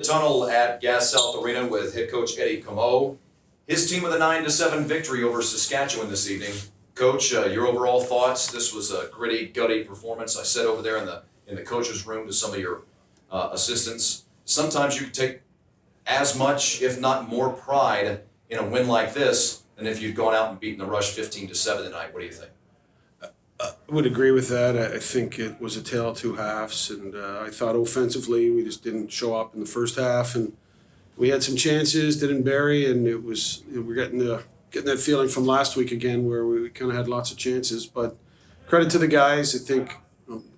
Tunnel at Gas South Arena with head coach Eddie Comeau. His team with a 9-7 victory over Saskatchewan this evening. Coach, your overall thoughts? This was a gritty, gutty performance. I said over there in the coach's room to some of your assistants. Sometimes you can take as much, if not more, pride in a win like this than if you'd gone out and beaten the Rush 15-7 tonight. What do you think? I would agree with that. I think it was a tale of two halves, and I thought offensively we just didn't show up in the first half, and we had some chances, didn't bury, and it was we're getting that feeling from last week again where we kind of had lots of chances. But credit to the guys. I think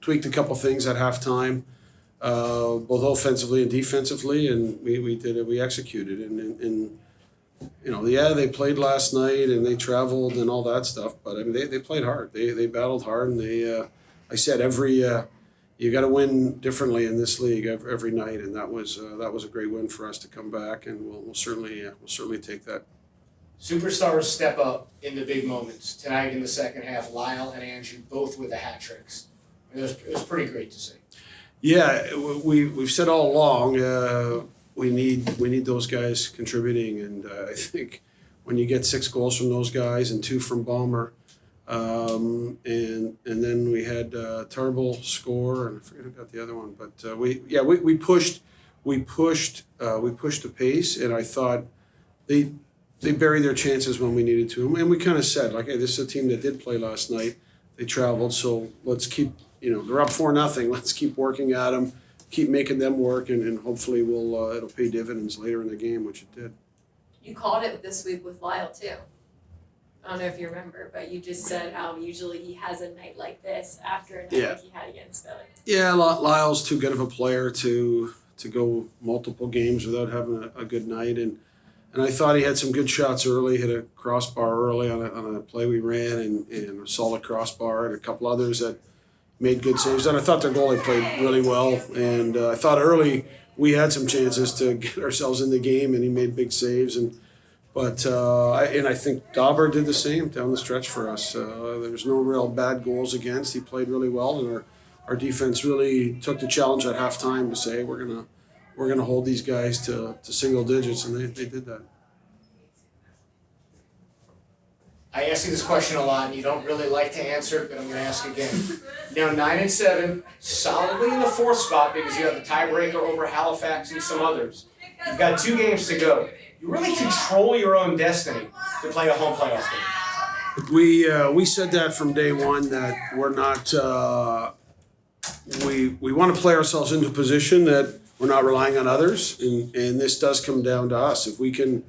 tweaked a couple things at halftime, both offensively and defensively, and we did it. We executed, and they played last night and they traveled and all that stuff, but I mean they played hard. They battled hard, and I said you got to win differently in this league every night, and that was a great win for us to come back, and we'll certainly take that. Superstars step up in the big moments. Tonight in the second half, Lyle and Andrew both with the hat tricks. It was pretty great to see. Yeah, we've said all along we need those guys contributing, and I think when you get 6 goals from those guys and 2 from Balmer, and then we had Tarbell score, and I forget who got the other one, but we pushed the pace, and I thought they buried their chances when we needed to, and we kind of said like, hey, this is a team that did play last night. They traveled, so let's keep they're up 4-0. Let's keep working at them, keep making them work, and hopefully it'll pay dividends later in the game, which it did. You called it this week with Lyle too. I don't know if you remember, but you just said how usually he has a night like this after a night like he had against Philly. Yeah, Lyle's too good of a player to go multiple games without having a good night, and I thought he had some good shots early. Hit a crossbar early on a play we ran, and a solid crossbar, and a couple others that made good saves. And I thought their goalie played really well, and I thought early we had some chances to get ourselves in the game, and he made big saves. But I think Dauber did the same down the stretch for us. There was no real bad goals against. He played really well, and our defense really took the challenge at halftime to say we're gonna hold these guys to single digits, and they did that. I ask you this question a lot, and you don't really like to answer it, but I'm going to ask again. Now 9-7, solidly in the 4th spot because you have the tiebreaker over Halifax and some others. You've got 2 games to go. You really control your own destiny to play a home playoff game. We said that from day one that we're not. We want to play ourselves into a position that we're not relying on others, and this does come down to us. If we can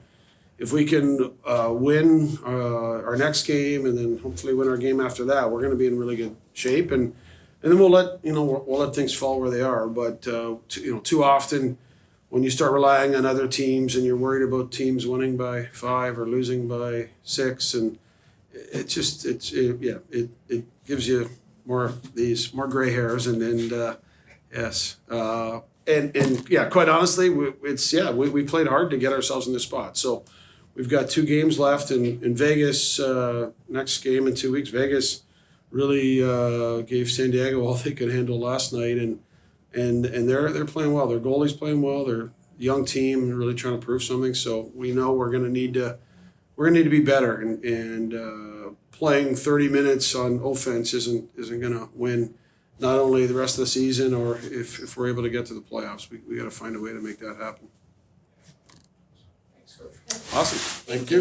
win our next game and then hopefully win our game after that, we're going to be in really good shape, and then we'll let things fall where they are. But too often when you start relying on other teams and you're worried about teams winning by 5 or losing by 6, and it gives you more gray hairs, and quite honestly, we played hard to get ourselves in this spot. So we've got 2 games left in Vegas. Next game in 2 weeks. Vegas really gave San Diego all they could handle last night, and they're playing well. Their goalie's playing well. They're a young team and really trying to prove something. So we know we're going to need to be better, and playing 30 minutes on offense isn't going to win not only the rest of the season, or if we're able to get to the playoffs. We got to find a way to make that happen. Thanks, Coach. Awesome. Thank you.